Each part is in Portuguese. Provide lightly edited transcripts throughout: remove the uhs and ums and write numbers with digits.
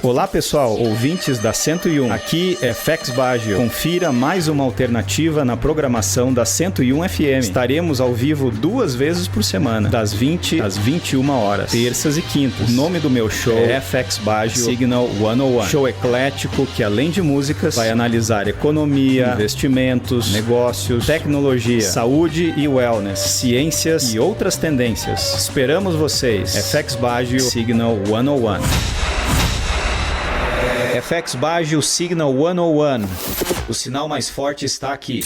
Olá pessoal, ouvintes da 101, aqui é FX Baggio. Confira mais uma alternativa na programação da 101 FM. Estaremos ao vivo 2 vezes por semana, das 20 às 21 horas, terças e quintas. O nome do meu show é FX Baggio Signal 101. Show eclético que, além de músicas, vai analisar economia, investimentos, negócios, tecnologia, saúde e wellness, ciências e outras tendências. Esperamos vocês. FX Baggio Signal 101. FX Baggio Signal 101. O sinal mais forte está aqui.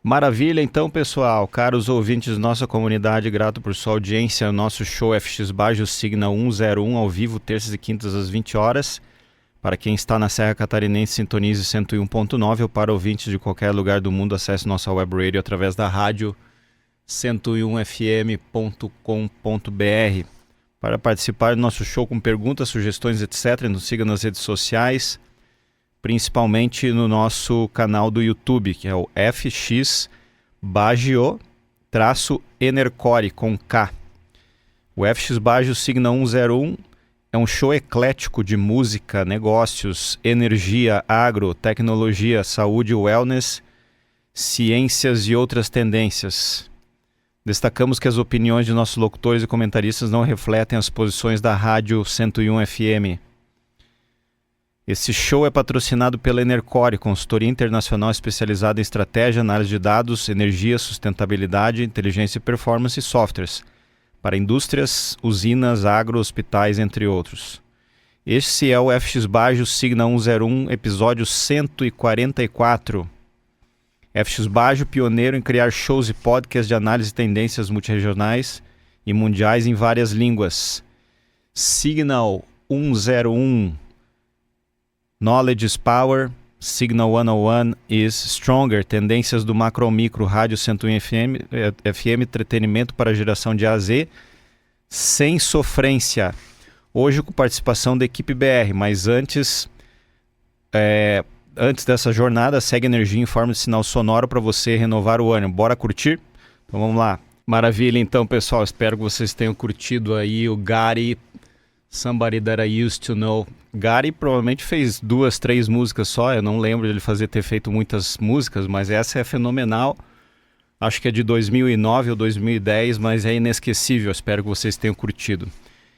Maravilha, então, pessoal, caros ouvintes de nossa comunidade, grato por sua audiência. Nosso show FX Baggio Signal 101 ao vivo, terças e quintas às 20 horas. Para quem está na Serra Catarinense, sintonize 101.9, ou para ouvintes de qualquer lugar do mundo, acesse nossa web radio através da rádio 101fm.com.br. Para participar do nosso show com perguntas, sugestões, etc., nos siga nas redes sociais, principalmente no nosso canal do YouTube, que é o FX Baggio-Enercore, com K. O FX Baggio Signal 101 é um show eclético de música, negócios, energia, agro, tecnologia, saúde, wellness, ciências e outras tendências. Destacamos que as opiniões de nossos locutores e comentaristas não refletem as posições da Rádio 101 FM. Esse show é patrocinado pela Enercore, consultoria internacional especializada em estratégia, análise de dados, energia, sustentabilidade, inteligência e performance e softwares, para indústrias, usinas, agro, hospitais, entre outros. Esse é o FX Baggio Signal 101, episódio 144. FX Baggio, pioneiro em criar shows e podcasts de análise de tendências multirregionais e mundiais em várias línguas. Signal 101, Knowledge is Power, Signal 101 is Stronger, tendências do macro ao micro, Rádio 101 FM, entretenimento para geração de A a Z, sem sofrência. Hoje com participação da equipe BR, mas antes dessa jornada, segue energia em forma de sinal sonoro para você renovar o ânimo. Bora curtir? Então vamos lá. Maravilha, então, pessoal. Espero que vocês tenham curtido aí o Gary, Somebody That I Used to Know. Gary provavelmente fez 2, 3 músicas só. Eu não lembro de ele ter feito muitas músicas, mas essa é fenomenal. Acho que é de 2009 ou 2010, mas é inesquecível. Espero que vocês tenham curtido.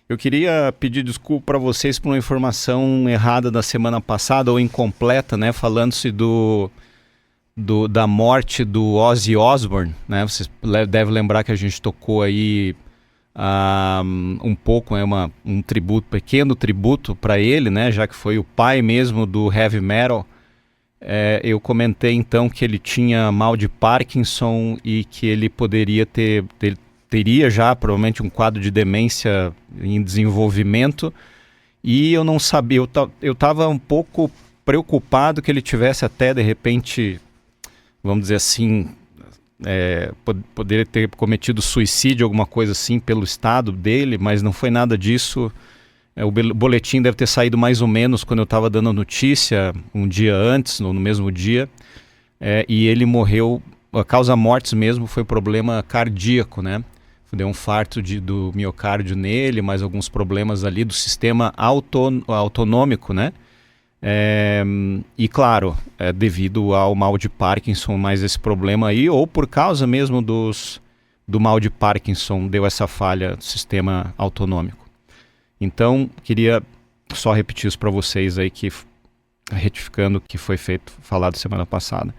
Eu queria pedir desculpa para vocês por uma informação errada da semana passada, ou incompleta, né? Falando-se da morte do Ozzy Osbourne, né? Vocês devem lembrar que a gente tocou aí um pouco, um tributo, pequeno tributo para ele, né? Já que foi o pai mesmo do heavy metal. Eu comentei então que ele tinha mal de Parkinson e que ele teria já provavelmente um quadro de demência em desenvolvimento, e eu não sabia, eu estava um pouco preocupado que ele tivesse até de repente, vamos dizer assim, poderia ter cometido suicídio, alguma coisa assim pelo estado dele, mas não foi nada disso. O boletim deve ter saído mais ou menos quando eu estava dando a notícia, um dia antes, no mesmo dia, e ele morreu. A causa mortes mesmo foi problema cardíaco, né? Deu um infarto do miocárdio nele, mais alguns problemas ali do sistema autonômico, né? E claro, devido ao mal de Parkinson, mais esse problema aí, ou por causa mesmo do mal de Parkinson, deu essa falha do sistema autonômico. Então, queria só repetir isso para vocês aí, retificando o que foi falado semana passada.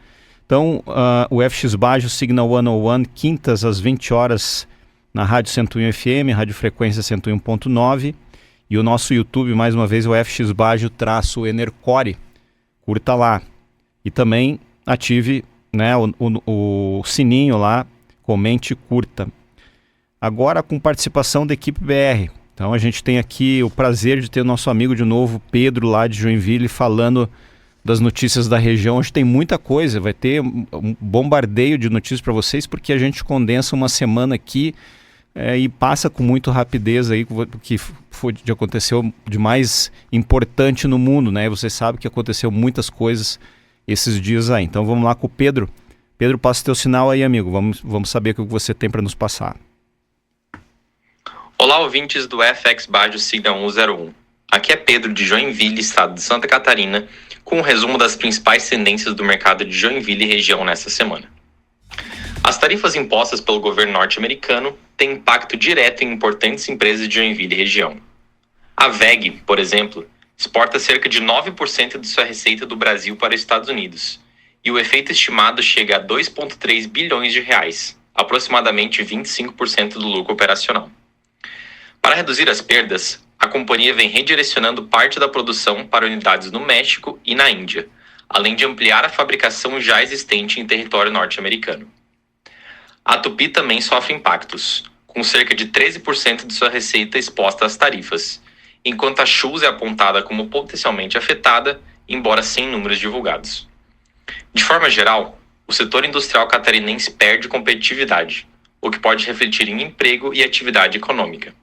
Então, o FX Baggio Signal 101, quintas às 20 horas, na Rádio 101 FM, Rádio Frequência 101.9, e o nosso YouTube, mais uma vez, é o FX Baggio-Enercore. Curta lá. E também ative, né, o sininho lá, comente e curta. Agora com participação da equipe BR. Então a gente tem aqui o prazer de ter o nosso amigo de novo, Pedro, lá de Joinville, falando das notícias da região. Hoje tem muita coisa, vai ter um bombardeio de notícias para vocês, porque a gente condensa uma semana aqui e passa com muita rapidez aí o que aconteceu de mais importante no mundo, né? Você sabe que aconteceu muitas coisas esses dias aí. Então vamos lá com o Pedro. Pedro, passa o teu sinal aí, amigo. Vamos saber o que você tem para nos passar. Olá, ouvintes do FX Bajo Signa 101. Aqui é Pedro de Joinville, estado de Santa Catarina, com um resumo das principais tendências do mercado de Joinville e região nesta semana. As tarifas impostas pelo governo norte-americano têm impacto direto em importantes empresas de Joinville e região. A WEG, por exemplo, exporta cerca de 9% de sua receita do Brasil para os Estados Unidos, e o efeito estimado chega a 2,3 bilhões de reais, aproximadamente 25% do lucro operacional. Para reduzir as perdas, a companhia vem redirecionando parte da produção para unidades no México e na Índia, além de ampliar a fabricação já existente em território norte-americano. A Tupi também sofre impactos, com cerca de 13% de sua receita exposta às tarifas, enquanto a Schulz é apontada como potencialmente afetada, embora sem números divulgados. De forma geral, o setor industrial catarinense perde competitividade, o que pode refletir em emprego e atividade econômica.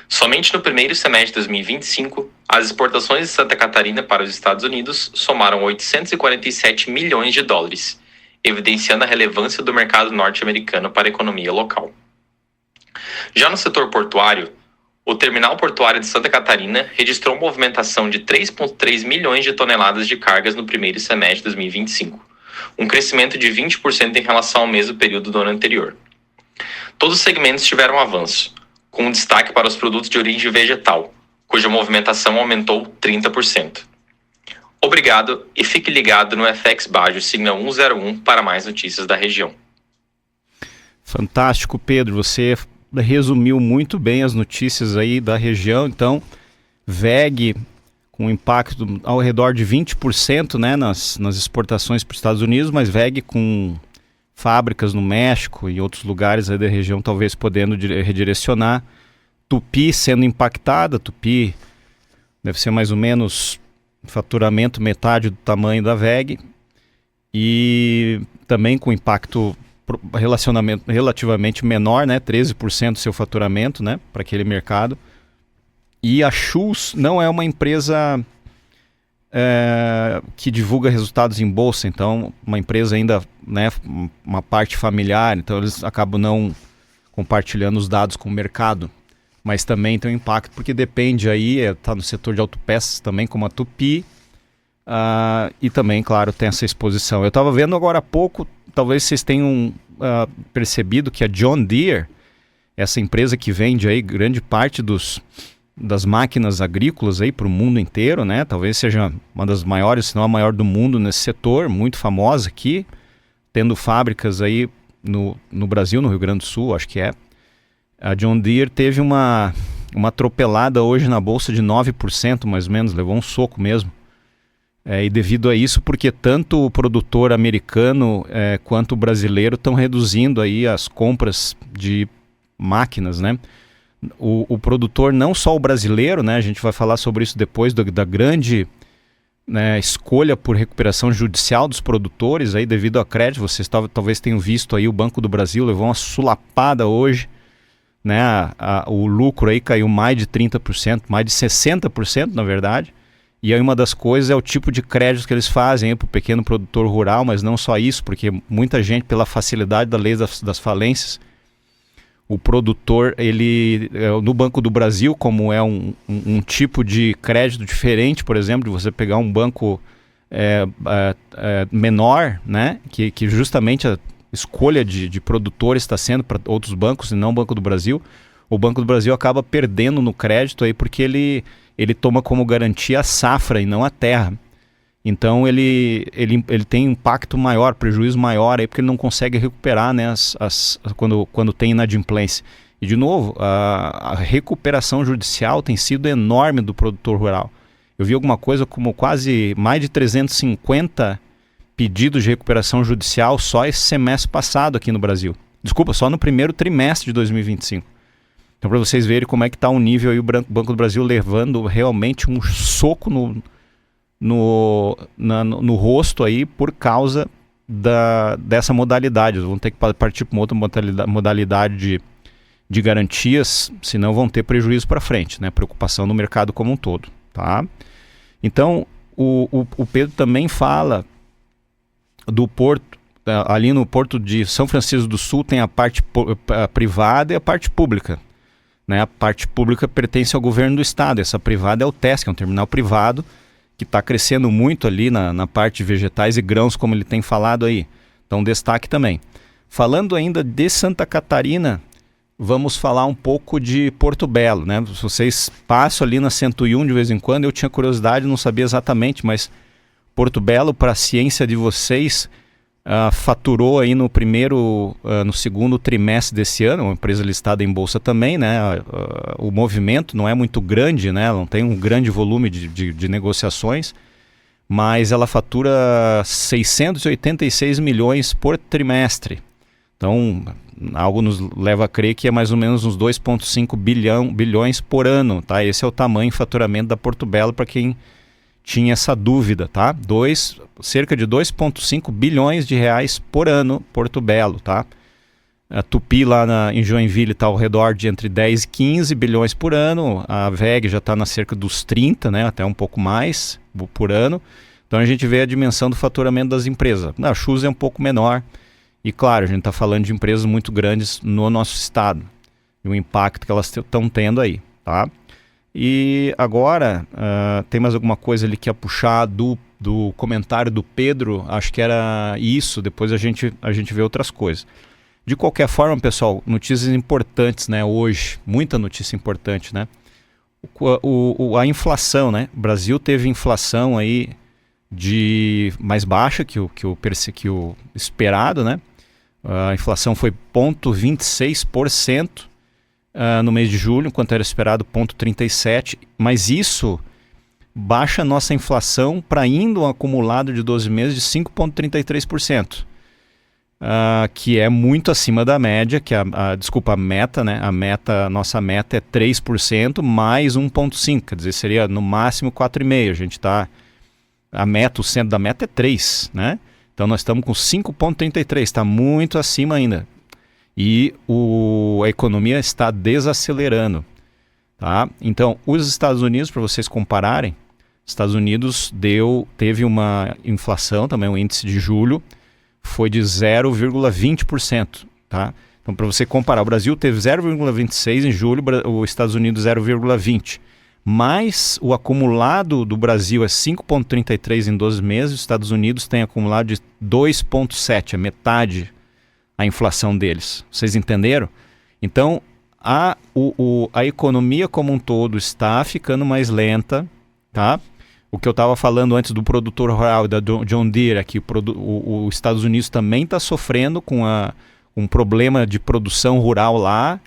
Somente no primeiro semestre de 2025, as exportações de Santa Catarina para os Estados Unidos somaram 847 milhões de dólares, evidenciando a relevância do mercado norte-americano para a economia local. Já no setor portuário, o terminal portuário de Santa Catarina registrou movimentação de 3,3 milhões de toneladas de cargas no primeiro semestre de 2025, um crescimento de 20% em relação ao mesmo período do ano anterior. Todos os segmentos tiveram avanço, com destaque para os produtos de origem vegetal, cuja movimentação aumentou 30%. Obrigado e fique ligado no FX Bajo Signa 101 para mais notícias da região. Fantástico, Pedro. Você resumiu muito bem as notícias aí da região. Então, WEG com impacto ao redor de 20%, né, nas exportações para os Estados Unidos, mas WEG com fábricas no México e outros lugares aí da região talvez podendo redirecionar. Tupi sendo impactada, Tupi deve ser mais ou menos faturamento metade do tamanho da WEG e também com impacto relativamente menor, né, 13% do seu faturamento, né, para aquele mercado. E a Schulz não é uma empresa que divulga resultados em bolsa, então uma empresa ainda, né, uma parte familiar, então eles acabam não compartilhando os dados com o mercado, mas também tem um impacto porque depende aí, está no setor de autopeças também, como a Tupi, e também, claro, tem essa exposição. Eu estava vendo agora há pouco, talvez vocês tenham percebido que a John Deere, essa empresa que vende aí grande parte das máquinas agrícolas aí para o mundo inteiro, né? Talvez seja uma das maiores, se não a maior do mundo nesse setor, muito famosa aqui, tendo fábricas aí no Brasil, no Rio Grande do Sul, acho que é. A John Deere teve uma atropelada hoje na bolsa de 9%, mais ou menos, levou um soco mesmo. E devido a isso, porque tanto o produtor americano quanto o brasileiro estão reduzindo aí as compras de máquinas, né? O produtor, não só o brasileiro, né, a gente vai falar sobre isso depois da grande, né, escolha por recuperação judicial dos produtores aí devido a crédito. Vocês talvez tenham visto aí o Banco do Brasil levou uma sulapada hoje, né, o lucro aí caiu mais de 30%, mais de 60% na verdade. E aí uma das coisas é o tipo de crédito que eles fazem para o pequeno produtor rural, mas não só isso, porque muita gente, pela facilidade da lei das falências, o produtor, ele no Banco do Brasil, como é um tipo de crédito diferente, por exemplo, de você pegar um banco menor, né, que justamente a escolha de produtores está sendo para outros bancos e não o Banco do Brasil, o Banco do Brasil acaba perdendo no crédito aí porque ele toma como garantia a safra e não a terra. Então ele tem impacto maior, prejuízo maior, aí porque ele não consegue recuperar, né, quando tem inadimplência. E de novo, a recuperação judicial tem sido enorme do produtor rural. Eu vi alguma coisa como quase mais de 350 pedidos de recuperação judicial só esse semestre passado aqui no Brasil. Desculpa, só no primeiro trimestre de 2025. Então, para vocês verem como é que está o nível aí, o Banco do Brasil levando realmente um soco no rosto aí por causa dessa modalidade. Vão ter que partir para uma outra modalidade de garantias, senão vão ter prejuízo para frente, né? Preocupação no mercado como um todo, tá? Então, o Pedro também fala do porto, ali no porto de São Francisco do Sul tem a parte privada e a parte pública. né? A parte pública pertence ao governo do estado, essa privada é o TES, que é um terminal privado, que está crescendo muito ali na parte de vegetais e grãos, como ele tem falado aí. Então, destaque também. Falando ainda de Santa Catarina, vamos falar um pouco de Porto Belo, né? Se vocês passam ali na 101 de vez em quando, eu tinha curiosidade, não sabia exatamente, mas Porto Belo, para a ciência de vocês, faturou aí no segundo trimestre desse ano, uma empresa listada em bolsa também, né? O movimento não é muito grande, né? Não tem um grande volume de negociações, mas ela fatura 686 milhões por trimestre. Então, algo nos leva a crer que é mais ou menos uns 2,5 bilhões por ano, tá? Esse é o tamanho de faturamento da Porto Belo, para quem tinha essa dúvida, tá? Cerca de 2,5 bilhões de reais por ano, Porto Belo, tá? A Tupi lá em Joinville está ao redor de entre 10 e 15 bilhões por ano, a VEG já está na cerca dos 30, né? Até um pouco mais por ano. Então a gente vê a dimensão do faturamento das empresas. A Chus é um pouco menor e, claro, a gente está falando de empresas muito grandes no nosso estado e o impacto que elas estão tendo aí, tá? E agora, tem mais alguma coisa ali que ia puxar do comentário do Pedro? Acho que era isso, depois a gente vê outras coisas. De qualquer forma, pessoal, notícias importantes, né, hoje, muita notícia importante, né? A inflação, né? O Brasil teve inflação aí mais baixa que o esperado, né? A inflação foi 0,26%. No mês de julho, enquanto era esperado 0,37%, mas isso baixa a nossa inflação para ainda um acumulado de 12 meses de 5,33%, que é muito acima da média, que a meta, né? Nossa meta é 3% mais 1,5%, quer dizer, seria no máximo 4,5%. O centro da meta é 3%, né? Então nós estamos com 5,33%, está muito acima ainda. E a economia está desacelerando, tá? Então, os Estados Unidos, para vocês compararem, Estados Unidos teve uma inflação, também o índice de julho, foi de 0,20%, tá? Então, para você comparar, o Brasil teve 0,26% em julho, os Estados Unidos 0,20%. Mas o acumulado do Brasil é 5,33% em 12 meses, os Estados Unidos tem acumulado de 2,7%, a metade a inflação deles. Vocês entenderam? Então, a economia como um todo está ficando mais lenta, tá? O que eu estava falando antes do produtor rural, da John Deere, aqui, os Estados Unidos também está sofrendo com um problema de produção rural lá,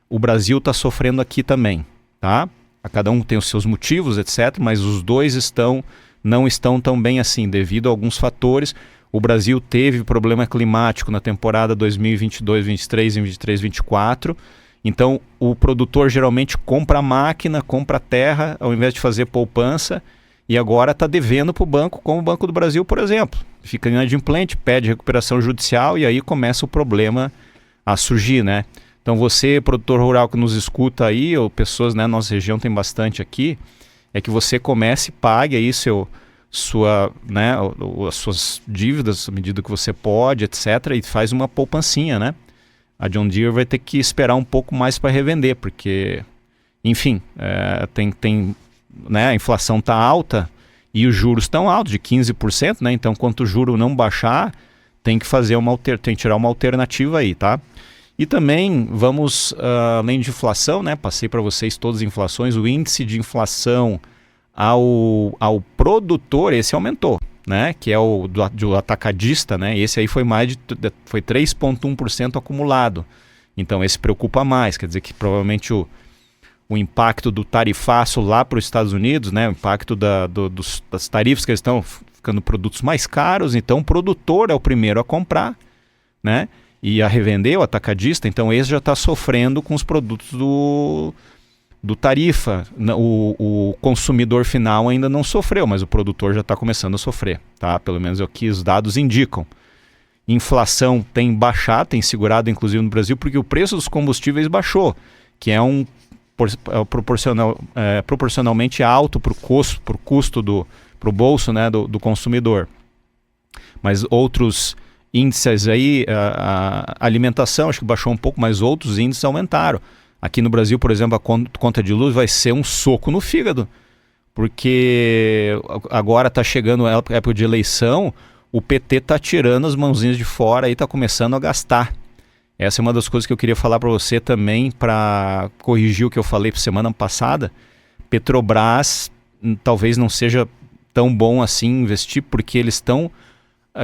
o Brasil está sofrendo aqui também, tá? Cada um tem os seus motivos, etc., mas os dois não estão tão bem assim, devido a alguns fatores. O Brasil teve problema climático na temporada 2022-23 e 23-24. Então, o produtor geralmente compra máquina, compra terra, ao invés de fazer poupança, e agora está devendo para o banco, como o Banco do Brasil, por exemplo. Fica inadimplente, pede recuperação judicial e aí começa o problema a surgir, né? Então, você, produtor rural que nos escuta aí, ou pessoas, né, nossa região tem bastante aqui, é que você comece e pague aí as suas dívidas à medida que você pode, etc., e faz uma poupancinha, né? A John Deere vai ter que esperar um pouco mais para revender, porque, enfim, né, a inflação está alta e os juros estão altos, de 15%, né? Então, enquanto o juro não baixar, tem que tirar uma alternativa aí, tá? E também vamos, além de inflação, né? Passei para vocês todas as inflações, o índice de inflação ao produtor, esse aumentou, né? Que é do atacadista, né? Esse aí foi 3,1% acumulado. Então esse preocupa mais, quer dizer que provavelmente o impacto do tarifaço lá para os Estados Unidos, né? O impacto das tarifas que eles estão ficando produtos mais caros, então o produtor é o primeiro a comprar, né? E a revender, o atacadista, então esse já está sofrendo com os produtos do tarifa. O consumidor final ainda não sofreu, mas o produtor já está começando a sofrer, tá? Pelo menos é o que os dados indicam. Inflação tem baixado, tem segurado inclusive no Brasil, porque o preço dos combustíveis baixou, que é proporcionalmente alto para o custo para o bolso, né, do consumidor. Mas outros índices aí, a alimentação acho que baixou um pouco, mas outros índices aumentaram. Aqui no Brasil, por exemplo, a conta de luz vai ser um soco no fígado, porque agora está chegando a época de eleição, o PT está tirando as mãozinhas de fora e está começando a gastar. Essa é uma das coisas que eu queria falar para você também, para corrigir o que eu falei semana passada. Petrobras talvez não seja tão bom assim investir, porque eles estão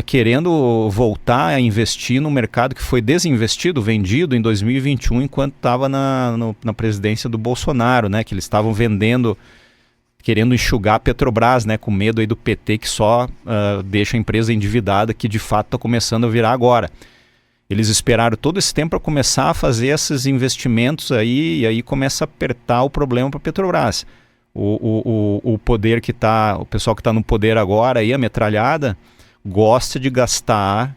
querendo voltar a investir no mercado que foi desinvestido, vendido em 2021, enquanto estava na presidência do Bolsonaro, né? Que eles estavam vendendo, querendo enxugar a Petrobras, né? Com medo aí do PT, que só deixa a empresa endividada, que de fato está começando a virar agora. Eles esperaram todo esse tempo para começar a fazer esses investimentos aí, e aí começa a apertar o problema para a Petrobras. O poder que está, o pessoal que está no poder agora, aí, a metralhada, gosta de gastar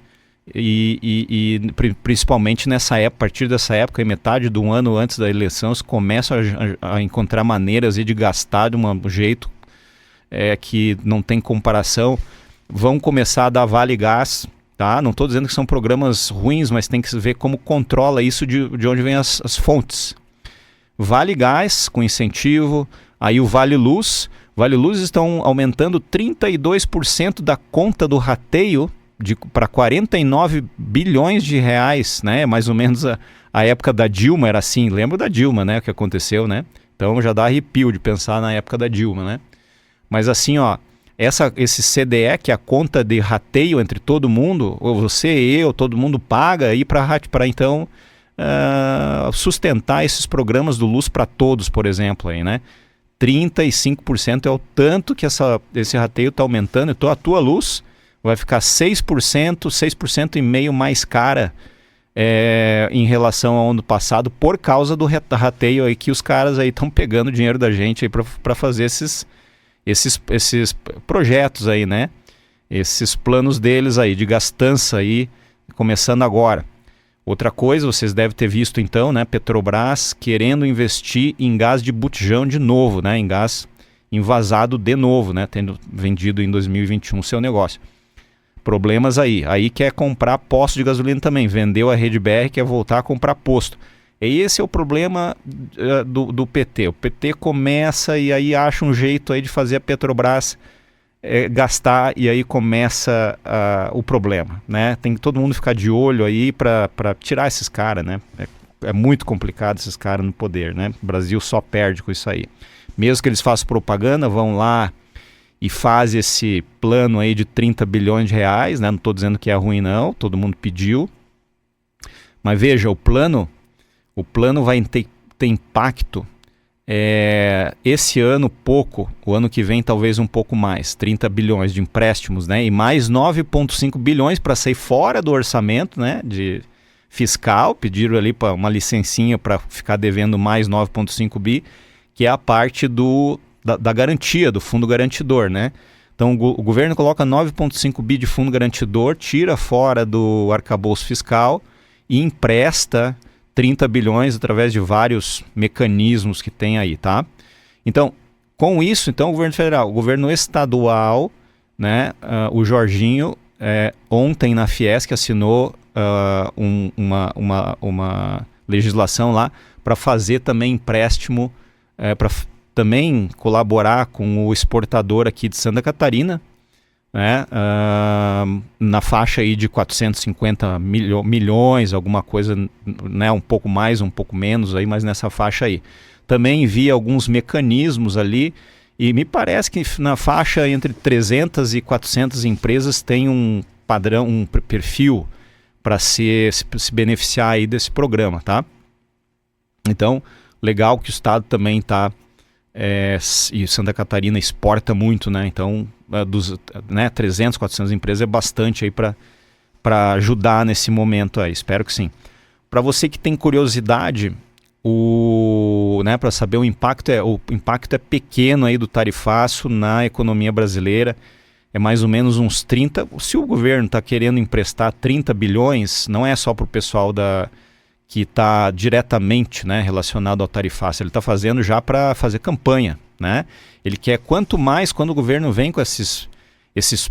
e principalmente nessa época, a partir dessa época, metade do ano antes da eleição, eles começam a encontrar maneiras de gastar de um jeito que não tem comparação. Vão começar a dar Vale Gás, tá? Não estou dizendo que são programas ruins, mas tem que ver como controla isso de onde vem as fontes. Vale Gás com incentivo, aí o Vale Luz. Vale Luz estão aumentando 32% da conta do rateio para 49 bilhões de reais, né? Mais ou menos a época da Dilma era assim. Lembro da Dilma, né? O que aconteceu, né? Então já dá arrepio de pensar na época da Dilma, né? Mas assim, ó, esse CDE, que é a conta de rateio entre todo mundo, ou você, eu, todo mundo paga aí para então sustentar esses programas do Luz para Todos, por exemplo, aí, né? 35% é o tanto que esse rateio está aumentando. Então a tua luz vai ficar 6% e meio mais cara em relação ao ano passado, por causa do rateio aí que os caras aí estão pegando dinheiro da gente aí para fazer esses projetos aí, né? Esses planos deles aí de gastança aí, começando agora. Outra coisa, vocês devem ter visto então, né? Petrobras querendo investir em gás de botijão de novo, né? Em gás envasado de novo, né? Tendo vendido em 2021 seu negócio. Problemas aí. Aí quer comprar posto de gasolina também. Vendeu a Rede BR, quer voltar a comprar posto. E esse é o problema do PT. O PT começa e aí acha um jeito aí de fazer a Petrobras gastar, e aí começa o problema, né? Tem que todo mundo ficar de olho aí para tirar esses caras, né? É muito complicado esses caras no poder, né? O Brasil só perde com isso aí. Mesmo que eles façam propaganda, vão lá e fazem esse plano aí de 30 bilhões de reais, né? Não estou dizendo que é ruim não, todo mundo pediu. Mas veja, o plano vai ter impacto esse ano pouco, o ano que vem talvez um pouco mais, 30 bilhões de empréstimos, né? E mais 9,5 bilhões para sair fora do orçamento, né? De fiscal, pediram ali para uma licencinha para ficar devendo mais 9,5 bi, que é a parte da garantia, do fundo garantidor, né? Então o governo coloca 9,5 bi de fundo garantidor, tira fora do arcabouço fiscal e empresta 30 bilhões através de vários mecanismos que tem aí, tá? Então, com isso, então, o governo federal, o governo estadual, né, o Jorginho, ontem na Fiesc assinou uma legislação lá para fazer também empréstimo, para também colaborar com o exportador aqui de Santa Catarina, né, na faixa aí de 450 milhões, alguma coisa, né, um pouco mais, um pouco menos aí, mas nessa faixa aí. Também vi alguns mecanismos ali e me parece que na faixa entre 300 e 400 empresas tem um padrão, um perfil para se beneficiar aí desse programa, tá? Então, legal que o Estado também está, e Santa Catarina exporta muito, né? Então, 300, 400 empresas é bastante aí para ajudar nesse momento aí, espero que sim. Para você que tem curiosidade, para saber o impacto é pequeno aí do tarifaço na economia brasileira, é mais ou menos uns 30, se o governo está querendo emprestar 30 bilhões, não é só para o pessoal que está diretamente, né, relacionado ao tarifaço, ele está fazendo já para fazer campanha, né? Ele quer quanto mais, quando o governo vem com esses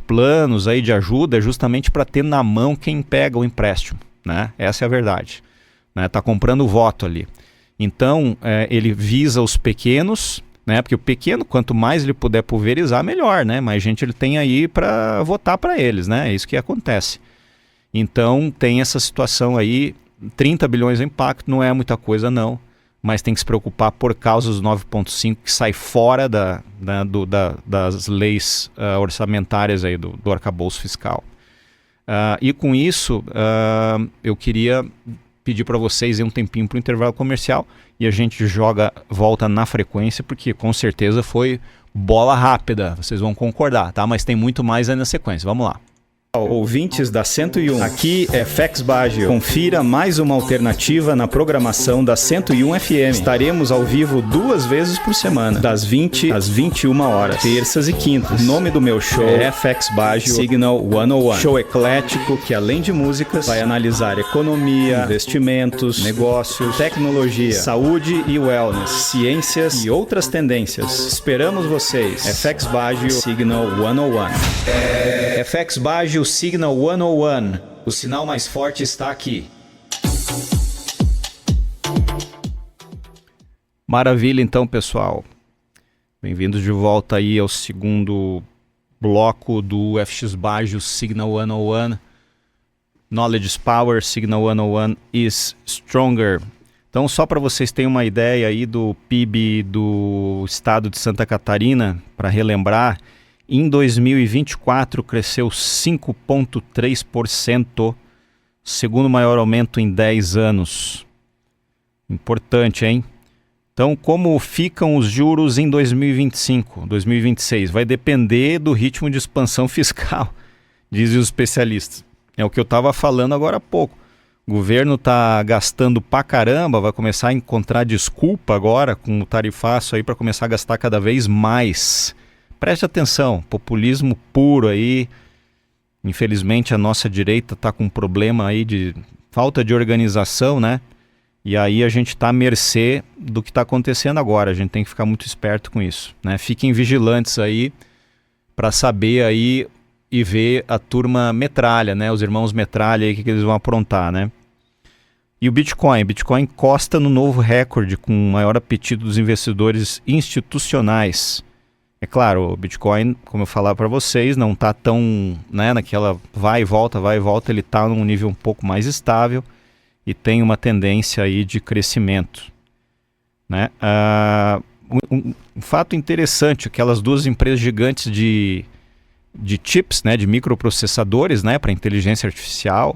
planos aí de ajuda, é justamente para ter na mão quem pega o empréstimo, né? Essa é a verdade, né? Tá comprando voto ali. Então, ele visa os pequenos, né? Porque o pequeno, quanto mais ele puder pulverizar, melhor, né? Mais gente ele tem aí para votar para eles, né? É isso que acontece. Então, tem essa situação aí, 30 bilhões de impacto, não é muita coisa não, mas tem que se preocupar por causa dos 9,5 que sai fora das leis orçamentárias aí do arcabouço fiscal. E com isso, eu queria pedir para vocês um tempinho para o intervalo comercial e a gente volta na frequência, porque com certeza foi bola rápida, vocês vão concordar, tá? Mas tem muito mais aí na sequência, vamos lá. Ouvintes da 101, aqui é FX Bagio. Confira mais uma alternativa na programação da 101 FM. Estaremos ao vivo 2 vezes por semana, das 20 às 21 horas, terças e quintas. O nome do meu show é FX Bagio Signal 101. Show eclético que, além de músicas, vai analisar economia, investimentos, negócios, tecnologia, saúde e wellness, ciências e outras tendências. Esperamos vocês. FX Bagio Signal 101. FX Bagio Signal 101. O sinal mais forte está aqui. Maravilha, então, pessoal. Bem-vindos de volta aí ao segundo bloco do FX Bagio Signal 101. Knowledge is Power, Signal 101 is Stronger. Então, só para vocês terem uma ideia aí do PIB do estado de Santa Catarina, para relembrar, em 2024 cresceu 5,3%, segundo maior aumento em 10 anos. Importante, hein? Então, como ficam os juros em 2025, 2026? Vai depender do ritmo de expansão fiscal, dizem os especialistas. É o que eu estava falando agora há pouco. O governo está gastando pra caramba, vai começar a encontrar desculpa agora com o tarifaço aí para começar a gastar cada vez mais. Preste atenção, populismo puro aí. Infelizmente a nossa direita está com um problema aí de falta de organização, né? E aí a gente está à mercê do que está acontecendo agora. A gente tem que ficar muito esperto com isso, né? Fiquem vigilantes aí para saber aí e ver a turma metralha, né? Os irmãos metralha aí, o que eles vão aprontar, né? E o Bitcoin? Bitcoin encosta no novo recorde com o maior apetite dos investidores institucionais. É claro, o Bitcoin, como eu falava para vocês, não está tão, né, naquela vai e volta, ele está num nível um pouco mais estável e tem uma tendência aí de crescimento, né? Um fato interessante, aquelas 2 empresas gigantes de chips, né, de microprocessadores, né, para inteligência artificial,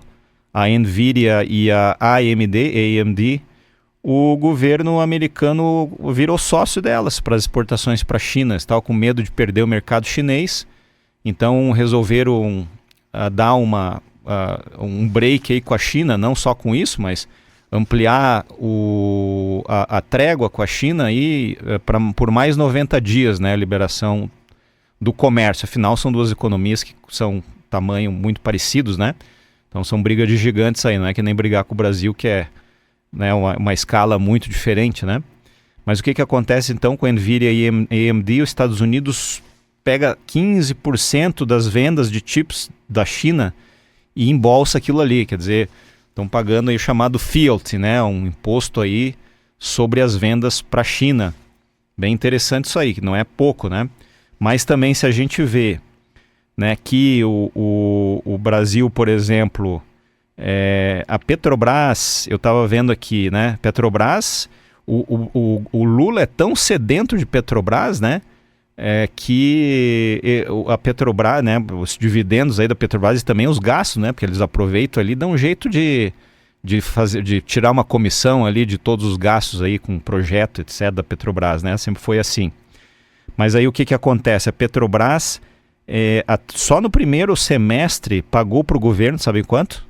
a Nvidia e a AMD, o governo americano virou sócio delas para as exportações para a China. Estava com medo de perder o mercado chinês, então resolveram dar um break aí com a China, não só com isso, mas ampliar a trégua com a China aí, por mais 90 dias, né, a liberação do comércio. Afinal, são 2 economias que são tamanho muito parecidos, né? Então são brigas de gigantes aí, não é que nem brigar com o Brasil, que é, né, uma escala muito diferente, né? Mas o que acontece então com a Nvidia e AMD? Os Estados Unidos pega 15% das vendas de chips da China e embolsa aquilo ali, quer dizer, estão pagando aí o chamado FIAT, né, um imposto aí sobre as vendas para a China. Bem interessante isso aí, que não é pouco, né? Mas também se a gente vê, né, que o Brasil, por exemplo, a Petrobras, eu estava vendo aqui, né? Petrobras, o Lula é tão sedento de Petrobras, né? Que a Petrobras, né? Os dividendos aí da Petrobras e também os gastos, né? Porque eles aproveitam ali, dão um jeito de tirar uma comissão ali de todos os gastos aí com projeto, etc. da Petrobras, né? Sempre foi assim. Mas aí o que acontece? A Petrobras, só no primeiro semestre, pagou para o governo, sabe quanto?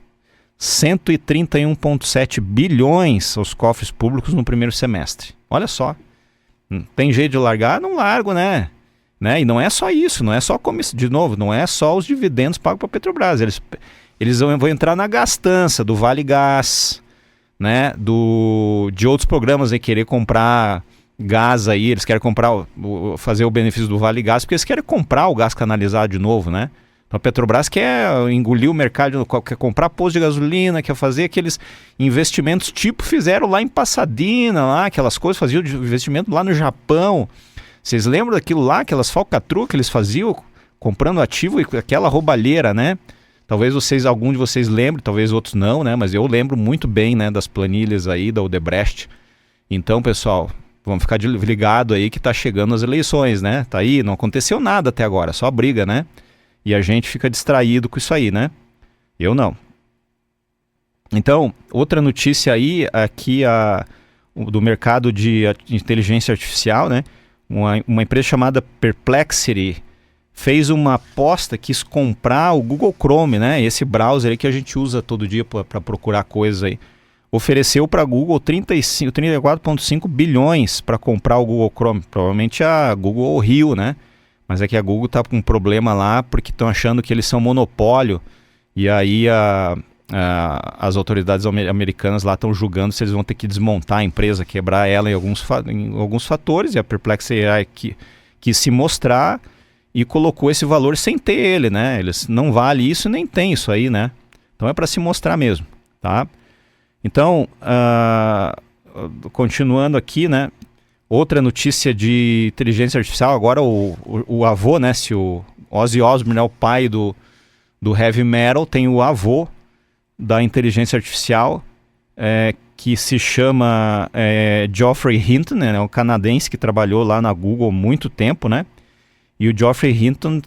131,7 bilhões aos cofres públicos no primeiro semestre. Olha só. Tem jeito de largar? Não largo, né? E não é só isso, não é só de novo, não é só os dividendos pagos para a Petrobras. Eles vão entrar na gastança do Vale Gás, né? De outros programas aí, querer comprar gás aí, eles querem fazer o benefício do Vale Gás, porque eles querem comprar o gás canalizado de novo, né? Então a Petrobras quer engolir o mercado, quer comprar posto de gasolina, quer fazer aqueles investimentos tipo fizeram lá em Pasadena, lá, aquelas coisas, faziam de investimento lá no Japão. Vocês lembram daquilo lá, aquelas falcatruas que eles faziam, comprando ativo e aquela roubalheira, né? Talvez algum de vocês lembre, talvez outros não, né? Mas eu lembro muito bem, né, das planilhas aí da Odebrecht. Então, pessoal, vamos ficar ligado aí que tá chegando as eleições, né? Tá aí, não aconteceu nada até agora, só briga, né? E a gente fica distraído com isso aí, né? Eu não. Então, outra notícia aí, aqui do mercado de inteligência artificial, né? Uma empresa chamada Perplexity fez uma aposta, quis comprar o Google Chrome, né? Esse browser aí que a gente usa todo dia para procurar coisas aí. Ofereceu para a Google 34,5 bilhões para comprar o Google Chrome. Provavelmente a Google riu, né? Mas é que a Google está com um problema lá porque estão achando que eles são monopólio e aí as autoridades americanas lá estão julgando se eles vão ter que desmontar a empresa, quebrar ela em alguns fatores, e a Perplexity AI quis se mostrar e colocou esse valor sem ter ele, né? Eles não vale isso nem tem isso aí, né? Então é para se mostrar mesmo, tá? Então, continuando aqui, né? Outra notícia de inteligência artificial, agora o avô, né? Se o Ozzy Osbourne é o pai do heavy metal, tem o avô da inteligência artificial, que se chama Geoffrey Hinton, né? É um canadense que trabalhou lá na Google há muito tempo, né? E o Geoffrey Hinton,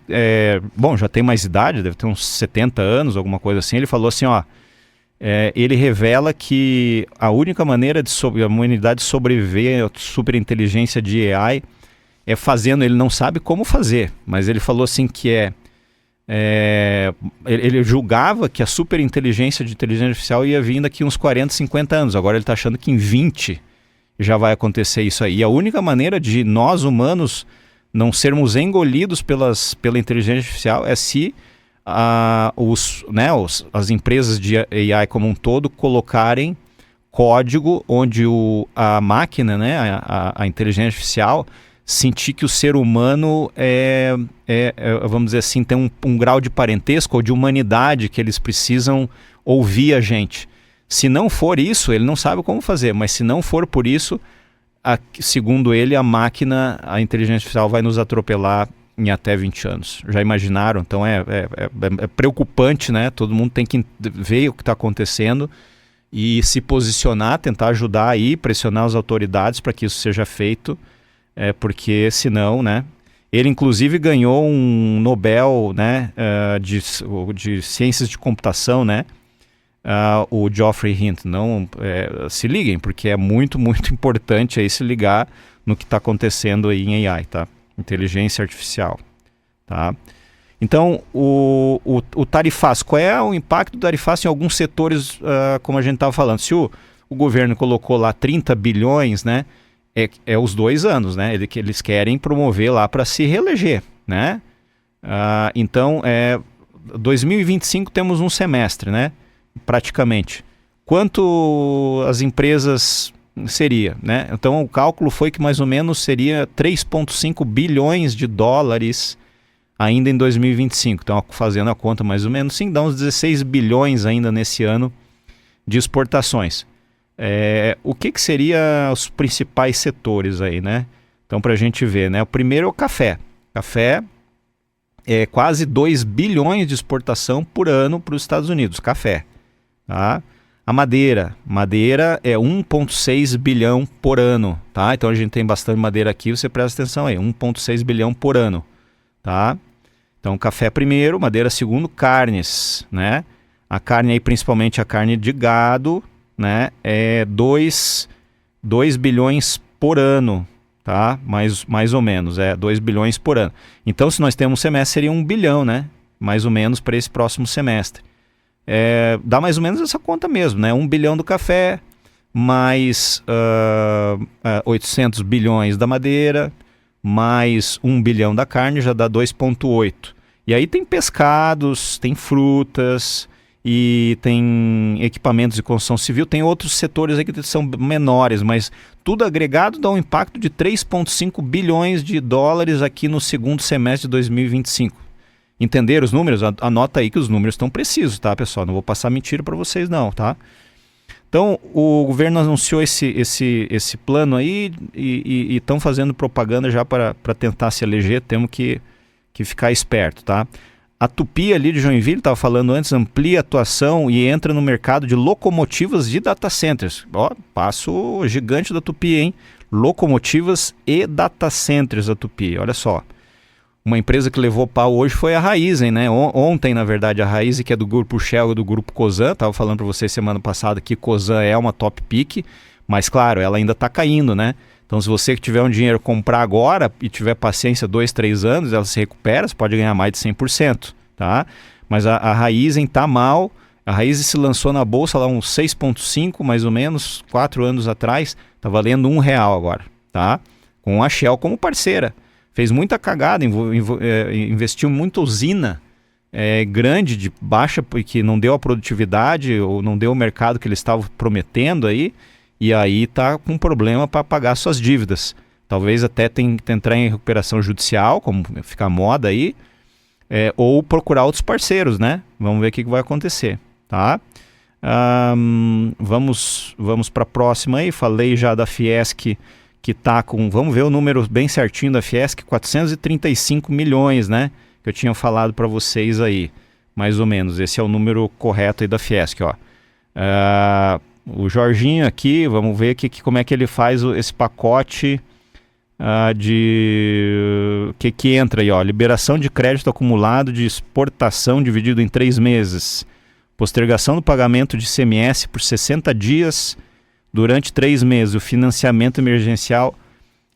já tem mais idade, deve ter uns 70 anos, alguma coisa assim. Ele falou assim, ó, ele revela que a única maneira de a humanidade sobreviver à superinteligência de AI é fazendo, ele não sabe como fazer, mas ele falou assim que ele julgava que a superinteligência de inteligência artificial ia vir daqui uns 40, 50 anos. Agora ele está achando que em 20 já vai acontecer isso aí. E a única maneira de nós humanos não sermos engolidos pela inteligência artificial é se as empresas de AI como um todo colocarem código onde a máquina, né, a inteligência artificial, sentir que o ser humano vamos dizer assim, tem um grau de parentesco ou de humanidade que eles precisam ouvir a gente. Se não for isso, ele não sabe como fazer, mas se não for por isso, segundo ele, a inteligência artificial vai nos atropelar em até 20 anos. Já imaginaram? Então é preocupante, né? Todo mundo tem que ver o que está acontecendo e se posicionar, tentar ajudar aí, pressionar as autoridades para que isso seja feito, porque senão, né? Ele inclusive ganhou um Nobel, né, de ciências de computação, né? O Geoffrey Hinton. Não, se liguem, porque é muito, muito importante aí se ligar no que está acontecendo aí em AI, tá? Inteligência artificial, tá? Então, o tarifaço, qual é o impacto do tarifaço em alguns setores, como a gente estava falando? Se o governo colocou lá 30 bilhões, né, os 2 anos, né, eles querem promover lá para se reeleger, né? Então, 2025 temos um semestre, né, praticamente. Quanto as empresas seria, né? Então o cálculo foi que mais ou menos seria 3,5 bilhões de dólares ainda em 2025. Então, fazendo a conta mais ou menos, sim, dá uns 16 bilhões ainda nesse ano de exportações. O que seria os principais setores aí, né? Então, para a gente ver, né? O primeiro é o café. Café é quase 2 bilhões de exportação por ano para os Estados Unidos. Café, tá? A madeira é 1,6 bilhão por ano, tá? Então a gente tem bastante madeira aqui, você presta atenção aí, 1,6 bilhão por ano, tá? Então café primeiro, madeira segundo, carnes, né? A carne aí, principalmente a carne de gado, né? 2 bilhões por ano, tá? Mais ou menos, 2 bilhões por ano. Então se nós temos um semestre, seria 1 bilhão, né? Mais ou menos para esse próximo semestre. Dá mais ou menos essa conta mesmo, né? 1 bilhão do café, mais 800 bilhões da madeira, mais 1 bilhão da carne, já dá 2,8. E aí tem pescados, tem frutas e tem equipamentos de construção civil, tem outros setores aí que são menores, mas tudo agregado dá um impacto de 3,5 bilhões de dólares aqui no segundo semestre de 2025. Entenderam os números? Anota aí que os números estão precisos, tá, pessoal? Não vou passar mentira para vocês não, tá? Então, o governo anunciou esse plano aí e estão fazendo propaganda já para tentar se eleger. Temos que ficar esperto, tá? A Tupi ali de Joinville, estava falando antes, amplia a atuação e entra no mercado de locomotivas de data centers. Ó, passo gigante da Tupi, hein? Locomotivas e data centers da Tupi, olha só. Uma empresa que levou pau hoje foi a Raízen, né? Ontem, na verdade, a Raízen, que é do grupo Shell e do grupo Cosan, estava falando para vocês semana passada que Cosan é uma top pick, mas claro, ela ainda está caindo, né? Então, se você que tiver um dinheiro comprar agora e tiver paciência 2, 3 anos, ela se recupera, você pode ganhar mais de 100%, tá? Mas a Raízen está mal. A Raízen se lançou na bolsa lá uns 6,5, mais ou menos, 4 anos atrás, está valendo R$1 agora, tá? Com a Shell como parceira. Fez muita cagada, investiu muita usina grande, de baixa, porque não deu a produtividade ou não deu o mercado que eles estavam prometendo aí, e aí está com problema para pagar suas dívidas. Talvez até tenha que entrar em recuperação judicial, como fica a moda aí, ou procurar outros parceiros, né? Vamos ver o que vai acontecer, tá? Vamos para a próxima aí. Falei já da Fiesc, que está com, vamos ver o número bem certinho da Fiesc, 435 milhões, né? Que eu tinha falado para vocês aí, mais ou menos. Esse é o número correto aí da Fiesc, ó. O Jorginho aqui, vamos ver como é que ele faz esse pacote que entra aí, ó. Liberação de crédito acumulado de exportação dividido em 3 meses. Postergação do pagamento de ICMS por 60 dias durante 3 meses. O financiamento emergencial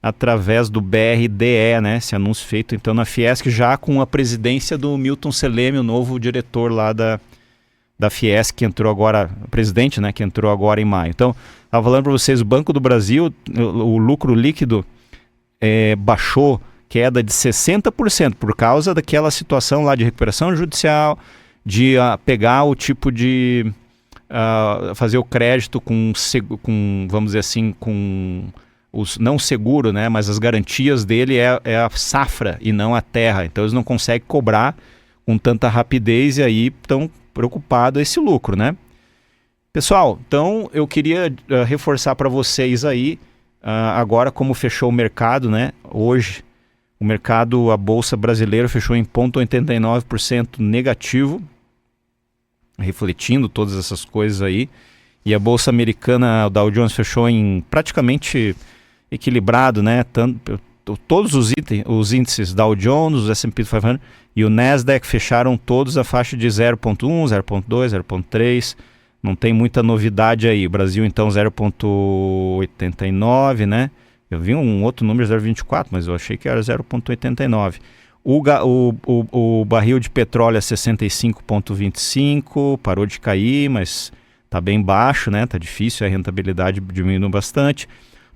através do BRDE, né? Esse anúncio feito então na Fiesc, já com a presidência do Milton Seleme, o novo diretor lá da Fiesc, que entrou agora, presidente, né? Que entrou agora em maio. Então, estava falando para vocês, o Banco do Brasil, o lucro líquido baixou, queda de 60% por causa daquela situação lá de recuperação judicial, de pegar o tipo de fazer o crédito com, vamos dizer assim, com os não seguro, né? Mas as garantias dele é a safra e não a terra. Então eles não conseguem cobrar com tanta rapidez e aí estão preocupados esse lucro, né? Pessoal, então eu queria reforçar para vocês aí agora como fechou o mercado, né? Hoje o mercado, a Bolsa Brasileira fechou em 0,89% negativo, refletindo todas essas coisas aí. E a Bolsa Americana, o Dow Jones, fechou em praticamente equilibrado, né? Todos os índices, Dow Jones, o S&P 500 e o Nasdaq fecharam todos a faixa de 0,1, 0,2, 0,3. Não tem muita novidade aí. O Brasil, então, 0,89, né? Eu vi um outro número, 0,24, mas eu achei que era 0,89. O barril de petróleo é 65,25, parou de cair, mas está bem baixo, né? Está difícil, a rentabilidade diminuiu bastante.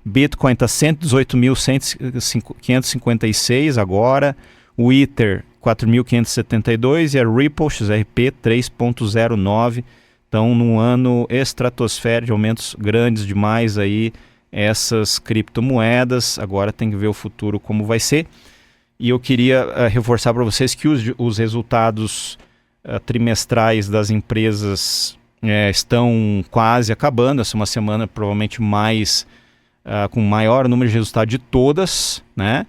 Bitcoin está 118.556 agora. O Ether 4.572 e a Ripple XRP 3,09. Então, num ano estratosférico, de aumentos grandes demais aí, essas criptomoedas. Agora tem que ver o futuro como vai ser. E eu queria reforçar para vocês que os resultados trimestrais das empresas estão quase acabando. Essa é uma semana provavelmente mais com maior número de resultados de todas, né?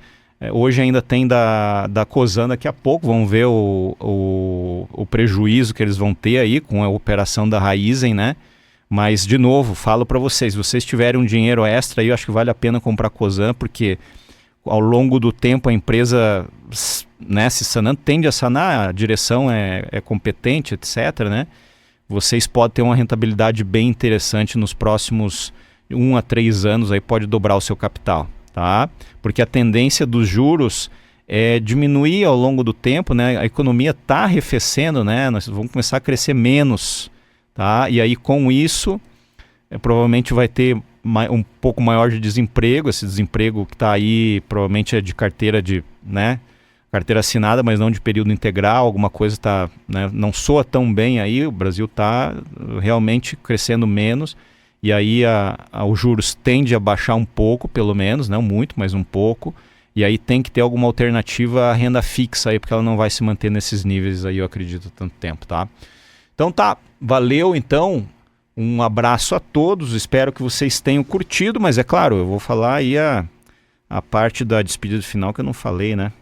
Hoje ainda tem da Cosan daqui a pouco. Vamos ver o prejuízo que eles vão ter aí com a operação da Raízen, né? Mas, de novo, falo para vocês, se vocês tiverem um dinheiro extra aí, eu acho que vale a pena comprar Cosan, porque ao longo do tempo a empresa, né, se sanando, tende a sanar, a direção é competente, etc., né? Vocês podem ter uma rentabilidade bem interessante nos próximos 1 a 3 anos, aí pode dobrar o seu capital, tá? Porque a tendência dos juros é diminuir ao longo do tempo, né? A economia está arrefecendo, né? Nós vamos começar a crescer menos, tá? E aí com isso, provavelmente vai ter um pouco maior de desemprego. Esse desemprego que está aí provavelmente é de carteira carteira assinada, mas não de período integral. Alguma coisa está, né, não soa tão bem aí. O Brasil está realmente crescendo menos e aí os juros tende a baixar um pouco, pelo menos, não muito, mas um pouco. E aí tem que ter alguma alternativa à renda fixa aí, porque ela não vai se manter nesses níveis aí, eu acredito, tanto tempo, tá? Então tá, valeu então. Um abraço a todos, espero que vocês tenham curtido, mas é claro, eu vou falar aí a parte da despedida final que eu não falei, né?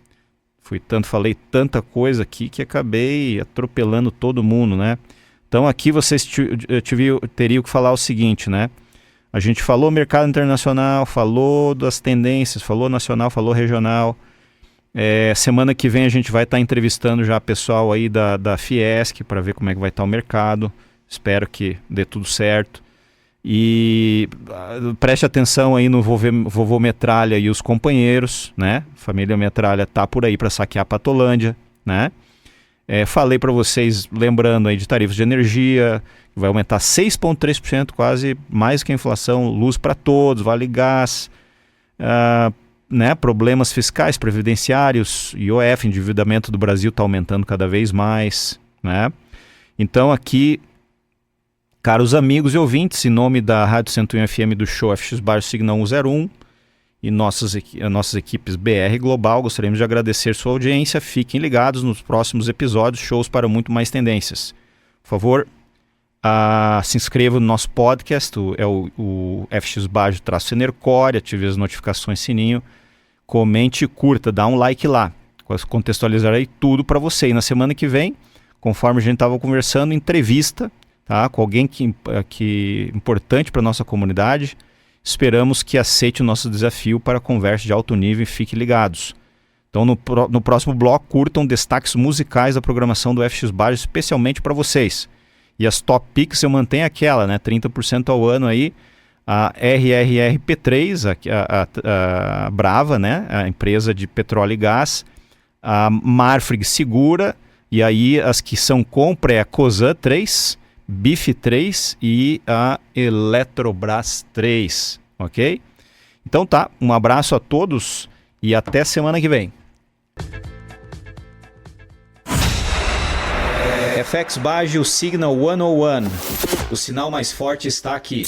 Falei tanta coisa aqui que acabei atropelando todo mundo, né? Então aqui vocês teriam que falar o seguinte, né? A gente falou mercado internacional, falou das tendências, falou nacional, falou regional. Semana que vem a gente vai estar entrevistando já pessoal aí da Fiesc para ver como é que vai estar o mercado. Espero que dê tudo certo. E preste atenção aí no vovô Metralha e os companheiros, né? Família Metralha tá por aí para saquear a Patolândia, né? Falei para vocês, lembrando aí de tarifas de energia, vai aumentar 6,3%, quase mais que a inflação, luz para todos, vale gás, né? Problemas fiscais, previdenciários, IOF, endividamento do Brasil está aumentando cada vez mais, né? Então aqui, caros amigos e ouvintes, em nome da Rádio 101 FM do show FX Baixo Signal 101 e nossas equipes BR Global, gostaríamos de agradecer sua audiência. Fiquem ligados nos próximos episódios, shows para muito mais tendências. Por favor, se inscreva no nosso podcast, o FX Baixo Enercore, ative as notificações, sininho, comente e curta, dá um like lá. Contextualizarei tudo para você. E na semana que vem, conforme a gente estava conversando, entrevista, tá, com alguém que importante para a nossa comunidade. Esperamos que aceite o nosso desafio para conversa de alto nível e fiquem ligados. Então no próximo bloco, curtam destaques musicais da programação do FX Baixo, especialmente para vocês. E as top picks eu mantenho aquela, né, 30% ao ano aí, a RRRP3, a Brava, né, a empresa de petróleo e gás, a Marfrig Segura, e aí as que são compra é a Cosan 3, BIF 3 e a Eletrobras 3, ok? Então tá, um abraço a todos e até semana que vem. FX Baggio Signal 101, o sinal mais forte está aqui.